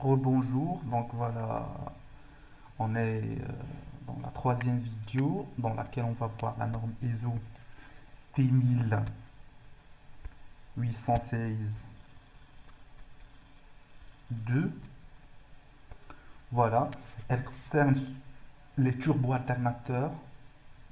Rebonjour, donc voilà, on est dans la troisième vidéo dans laquelle on va voir la norme ISO T1816-2. Voilà, elle concerne les turbo-alternateurs,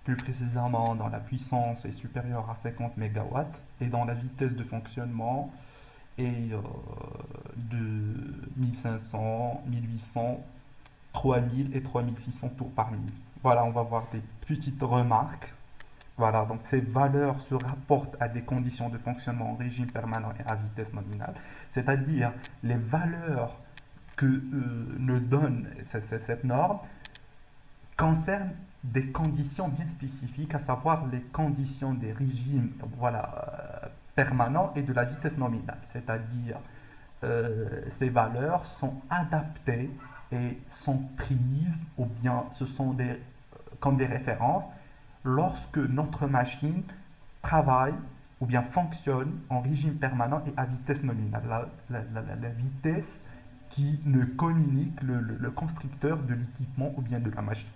plus précisément dans la puissance est supérieure à 50 mégawatts et dans la vitesse de fonctionnement est de 1500, 1800, 3000 et 3600 tours par minute. Voilà, on va voir des petites remarques. Voilà, donc ces valeurs se rapportent à des conditions de fonctionnement en régime permanent et à vitesse nominale, c'est-à-dire les valeurs que nous donne cette norme concernent des conditions bien spécifiques, à savoir les conditions des régimes permanents et de la vitesse nominale, c'est-à-dire ces valeurs sont adaptées et sont prises, ou bien ce sont comme des références, lorsque notre machine travaille ou bien fonctionne en régime permanent et à vitesse nominale. La vitesse qui ne communique le constructeur de l'équipement ou bien de la machine.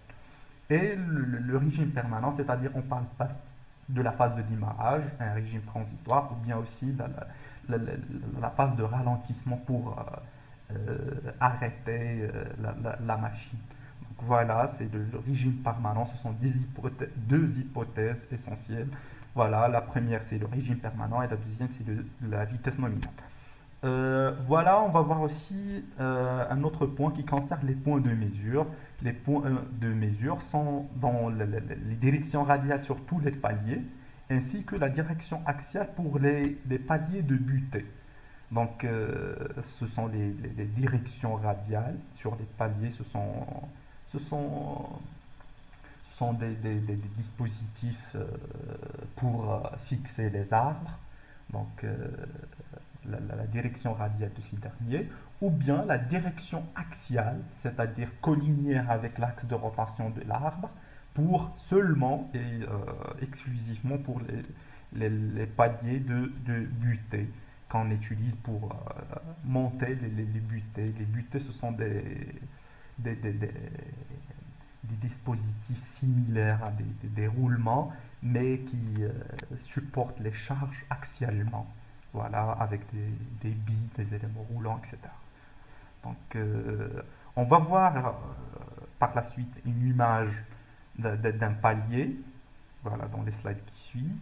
Et le régime permanent, c'est-à-dire on ne parle pas de la phase de démarrage, un régime transitoire, ou bien aussi la phase de ralentissement pour arrêter la machine. Donc voilà, c'est le régime permanent, ce sont deux hypothèses essentielles. Voilà, la première c'est le régime permanent et la deuxième c'est la vitesse nominale. Voilà, on va voir aussi un autre point qui concerne les points de mesure. Les points de mesure sont dans les directions radiales sur tous les paliers, ainsi que la direction axiale pour les paliers de butée. Donc, ce sont les directions radiales sur les paliers, ce sont, ce sont des dispositifs pour fixer les arbres. Donc, la direction radiale de ces derniers, ou bien la direction axiale, c'est-à-dire collinéaire avec l'axe de rotation de l'arbre, pour seulement et exclusivement pour les paliers de butée qu'on utilise pour monter les butées. Les butées, ce sont des, des, des, des dispositifs similaires à des roulements, mais qui supportent les charges axialement. Voilà, avec des billes, des éléments roulants, etc. Donc, on va voir par la suite une image d'un palier, voilà, dans les slides qui suivent.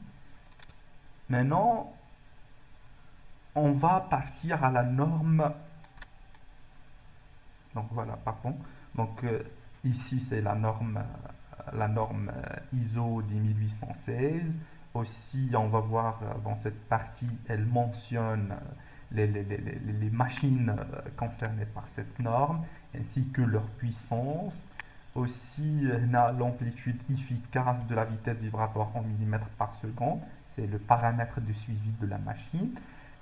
Maintenant, on va partir à la norme. Donc voilà, pardon. Donc ici c'est la norme ISO 10816. Aussi, on va voir dans cette partie, elle mentionne les machines concernées par cette norme, ainsi que leur puissance. Aussi, on a l'amplitude efficace de la vitesse vibratoire en millimètres par seconde, c'est le paramètre de suivi de la machine.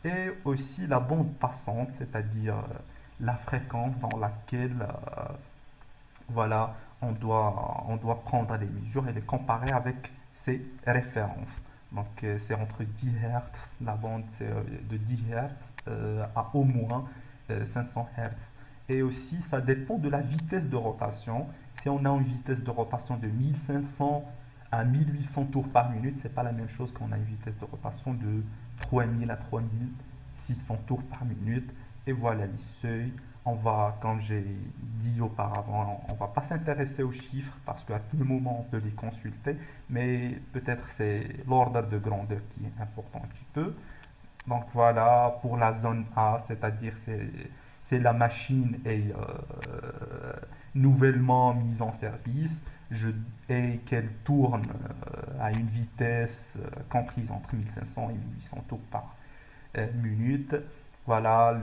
Et aussi la bande passante, c'est-à-dire la fréquence dans laquelle voilà, on doit prendre des mesures et les comparer avec ces références. Donc c'est entre 10 Hz, la bande c'est de 10 Hz à au moins 500 Hz. Et aussi ça dépend de la vitesse de rotation. Si on a une vitesse de rotation de 1500 à 1800 tours par minute, c'est pas la même chose qu'on a une vitesse de rotation de 3000 à 3600 tours par minute. Et voilà les seuils. On va, comme j'ai dit auparavant, on ne va pas s'intéresser aux chiffres parce qu'à tout moment on peut les consulter, mais peut-être c'est l'ordre de grandeur qui est important un petit peu. Donc voilà, pour la zone A, c'est-à-dire c'est la machine est nouvellement mise en service et qu'elle tourne à une vitesse comprise entre 1500 et 1800 tours par minute. Voilà,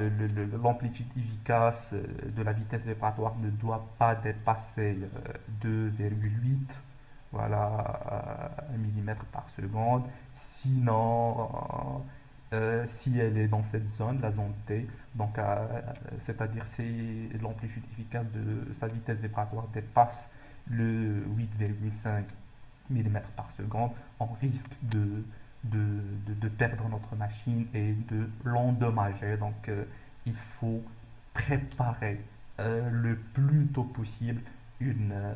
l'amplitude efficace de la vitesse vibratoire ne doit pas dépasser 2,8 voilà, mm par seconde. Sinon, si elle est dans cette zone, la zone T, donc c'est-à-dire si l'amplitude efficace de sa vitesse vibratoire dépasse le 8,5 mm par seconde, on risque de perdre notre machine et de l'endommager. Donc il faut préparer le plus tôt possible une, euh,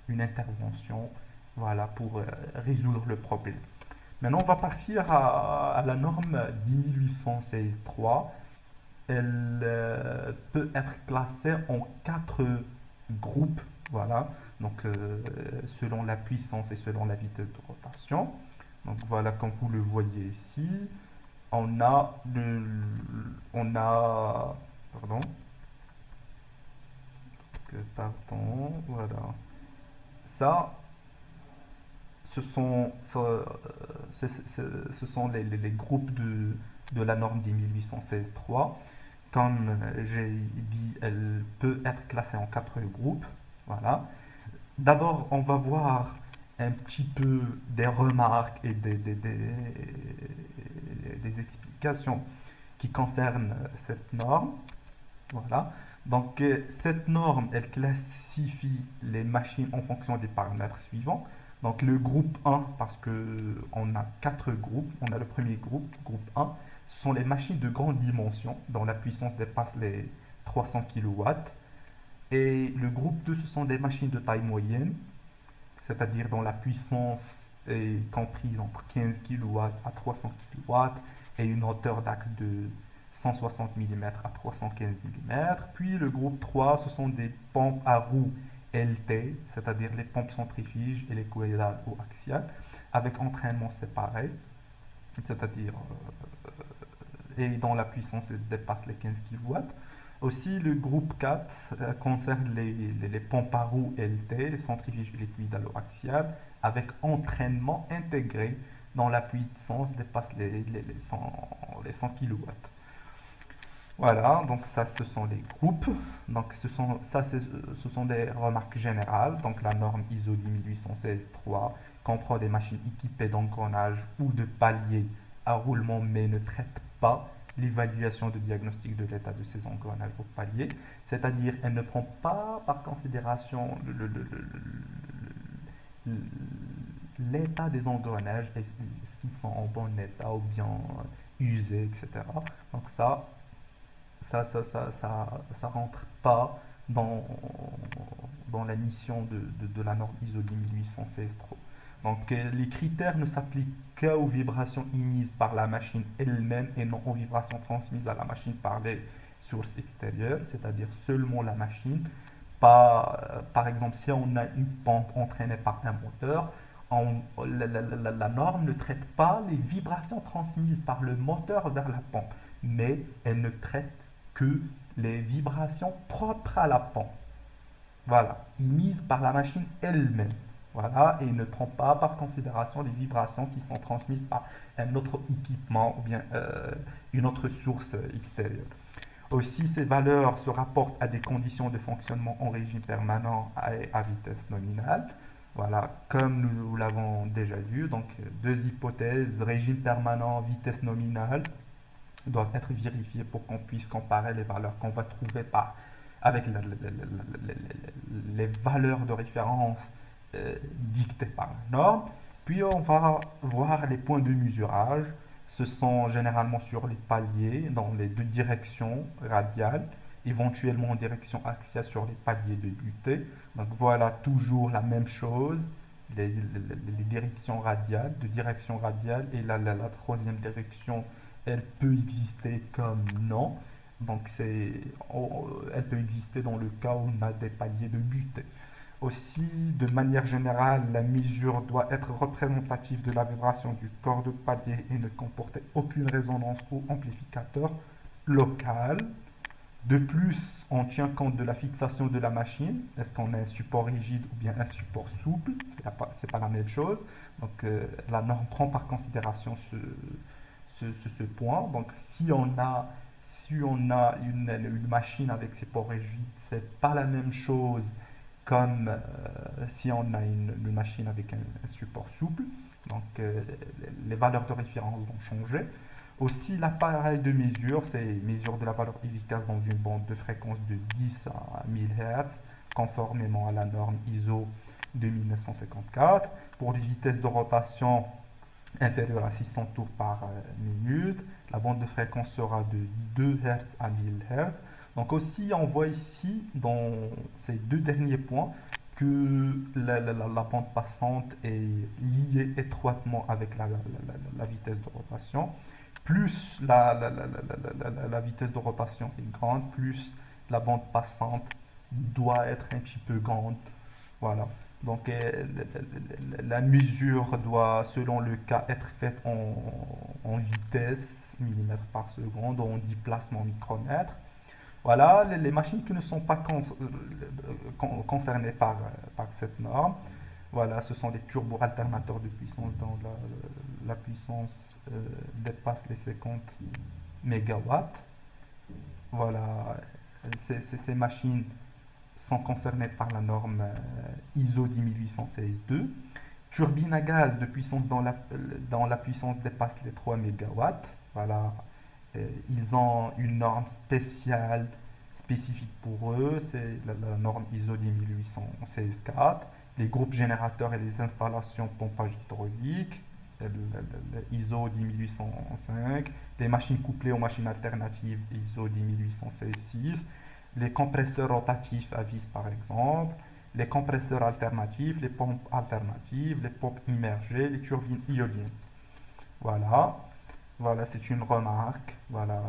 une intervention, voilà, pour résoudre le problème. Maintenant, on va partir à la norme 10816.3. Elle peut être classée en quatre groupes, voilà, donc selon la puissance et selon la vitesse de rotation. Donc voilà, comme vous le voyez ici, on a on a, pardon, voilà, ça, ce sont les groupes de la norme 10816.3. Comme j'ai dit, elle peut être classée en quatre groupes. Voilà. D'abord, on va voir un petit peu des remarques et des explications qui concernent cette norme. Voilà. Donc, cette norme, elle classifie les machines en fonction des paramètres suivants. Donc, le groupe 1, parce qu'on a quatre groupes, on a le premier groupe, groupe 1, ce sont les machines de grande dimension, dont la puissance dépasse les 300 kilowatts. Et le groupe 2, ce sont des machines de taille moyenne, c'est-à-dire dont la puissance est comprise entre 15 kilowatts à 300 kilowatts et une hauteur d'axe de 160 mm à 315 mm. Puis le groupe 3, ce sont des pompes à roues LT, c'est-à-dire les pompes centrifuges et les coulées ou axiales, avec entraînement séparé, c'est-à-dire et dont la puissance dépasse les 15 kilowatts. Aussi, le groupe 4 concerne les pompes à roues LT, centrifuges liquido-axial, avec entraînement intégré dont la puissance dépasse les 100 kilowatts. Voilà, donc ça, ce sont les groupes. Donc, ce sont des remarques générales. Donc, la norme ISO 10816.3 comprend des machines équipées d'engrenage ou de paliers à roulement, mais ne traite pas l'évaluation de diagnostic de l'état de ces engrenages ou paliers. C'est-à-dire, elle ne prend pas par considération l'état des engrenages, est-ce qu'ils sont en bon état ou bien usés, etc. Donc, ça rentre pas dans, dans la mission de la norme ISO 10816.3. Donc les critères ne s'appliquent qu'aux vibrations émises par la machine elle-même et non aux vibrations transmises à la machine par les sources extérieures, c'est-à-dire seulement la machine. Pas, par exemple, si on a une pompe entraînée par un moteur, la norme ne traite pas les vibrations transmises par le moteur vers la pompe, mais elle ne traite que les vibrations propres à la pompe. Voilà, émises par la machine elle-même. Voilà, et ne prend pas par considération les vibrations qui sont transmises par un autre équipement ou bien une autre source extérieure. Aussi, ces valeurs se rapportent à des conditions de fonctionnement en régime permanent à vitesse nominale. Voilà, comme nous l'avons déjà vu, donc deux hypothèses, régime permanent, vitesse nominale, doivent être vérifiées pour qu'on puisse comparer les valeurs qu'on va trouver avec les valeurs de référence dictées par la norme. Puis on va voir les points de mesurage. Ce sont généralement sur les paliers dans les deux directions radiales, éventuellement en direction axiale sur les paliers de butée. Donc voilà toujours la même chose, les directions radiales, de direction radiale, et la troisième direction, elle peut exister comme non. Donc elle peut exister dans le cas où on a des paliers de butée. Aussi, de manière générale, la mesure doit être représentative de la vibration du corps de palier et ne comporter aucune résonance ou amplificateur local. De plus, on tient compte de la fixation de la machine. Est-ce qu'on a un support rigide ou bien un support souple? C'est pas la même chose. Donc, la norme prend par considération ce point. Donc, si on a une machine avec support rigide, c'est pas la même chose comme si on a une machine avec un support souple. Donc, les valeurs de référence vont changer. Aussi, l'appareil de mesure, c'est mesure de la valeur efficace dans une bande de fréquence de 10 à 1000 Hz, conformément à la norme ISO de 1954. Pour des vitesses de rotation inférieures à 600 tours par minute, la bande de fréquence sera de 2 Hz à 1000 Hz. Donc aussi, on voit ici, dans ces deux derniers points, que la bande passante est liée étroitement avec la vitesse de rotation. Plus la vitesse de rotation est grande, plus la bande passante doit être un petit peu grande. Voilà. Donc la mesure doit, selon le cas, être faite en vitesse, millimètres par seconde, en déplacement micromètre. Voilà, les machines qui ne sont pas concernées par cette norme, voilà, ce sont des turbo-alternateurs de puissance dont la puissance dépasse les 50 mégawatts. Voilà, ces machines sont concernées par la norme ISO 10816-2. Turbine à gaz de puissance dont la puissance dépasse les 3 mégawatts. Voilà, ils ont une norme spéciale, spécifique pour eux, c'est la norme ISO 10816-4. Les groupes générateurs et les installations de pompage hydraulique, le ISO 10805. Les machines couplées aux machines alternatives, ISO 10816-6. Les compresseurs rotatifs à vis, par exemple. Les compresseurs alternatifs, les pompes alternatives, les pompes immergées, les turbines éoliennes. Voilà. Voilà, c'est une remarque, voilà,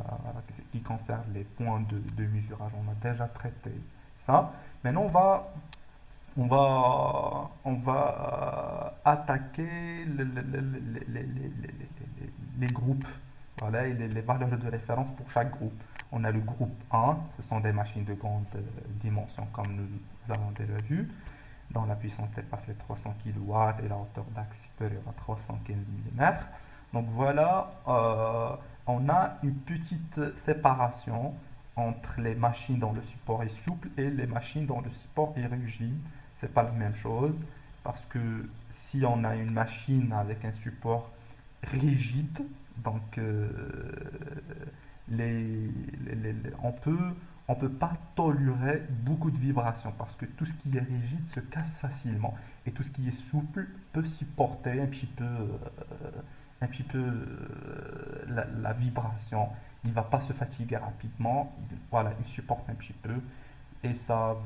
qui concerne les points de mesurage. On a déjà traité ça. Maintenant, on va attaquer les groupes, voilà, et les valeurs de référence pour chaque groupe. On a le groupe 1, ce sont des machines de grande dimension, comme nous avons déjà vu, dont la puissance dépasse les 300 kW et la hauteur d'axe supérieure à 315 mm. Donc voilà, on a une petite séparation entre les machines dont le support est souple et les machines dont le support est rigide. C'est pas la même chose parce que si on a une machine avec un support rigide, donc on peut pas tolérer beaucoup de vibrations parce que tout ce qui est rigide se casse facilement et tout ce qui est souple peut supporter un petit peu la vibration. Il ne va pas se fatiguer rapidement. Voilà, il supporte un petit peu. Et ça,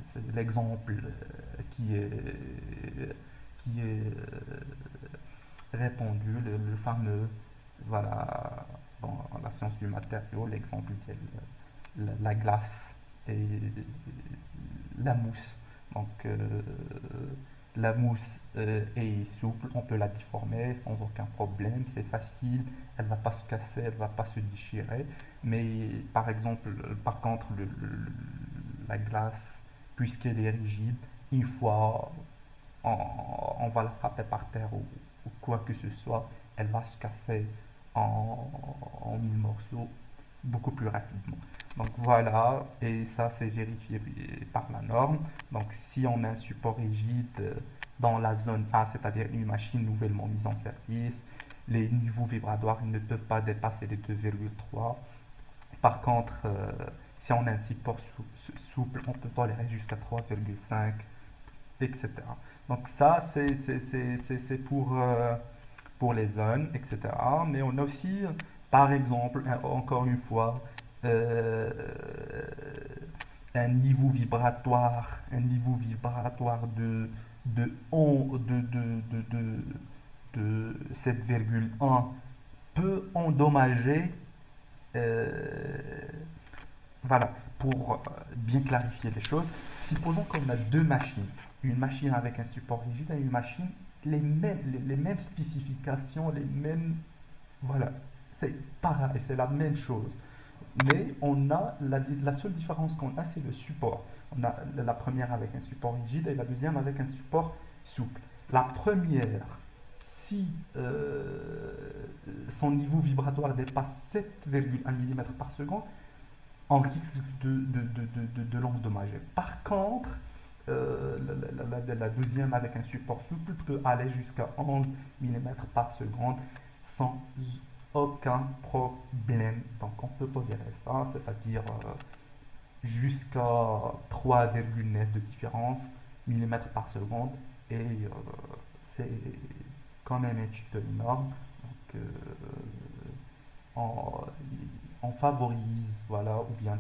c'est l'exemple qui est répandu, le fameux, voilà, dans la science du matériau, l'exemple de la glace et la mousse. Donc, la mousse est souple, on peut la déformer sans aucun problème, c'est facile, elle ne va pas se casser, elle ne va pas se déchirer. Mais par contre, la glace, puisqu'elle est rigide, une fois on va la frapper par terre ou quoi que ce soit, elle va se casser en mille morceaux beaucoup plus rapidement. Donc voilà, et ça c'est vérifié par la norme. Donc si on a un support rigide dans la zone A, c'est-à-dire une machine nouvellement mise en service, les niveaux vibratoires ne peuvent pas dépasser les 2,3. Par contre, si on a un support souple, on peut tolérer jusqu'à 3,5, etc. Donc ça, c'est pour les zones, etc. Mais on a aussi, par exemple, encore une fois, euh, un niveau vibratoire de 7,1 peut endommager, euh, voilà, pour bien clarifier les choses, supposons qu'on a deux machines, une machine avec un support rigide et une machine, les mêmes spécifications, voilà, c'est pareil, c'est la même chose. Mais on a la seule différence qu'on a, c'est le support. On a la première avec un support rigide et la deuxième avec un support souple. La première, si son niveau vibratoire dépasse 7,1 mm par seconde, on risque de l'endommager. Par contre, la deuxième avec un support souple peut aller jusqu'à 11 mm par seconde sans aucun problème. Donc on peut tolérer ça, c'est-à-dire jusqu'à 3,9 de différence millimètres par seconde et c'est quand même un petit peu énorme. Donc, on favorise, voilà, ou bien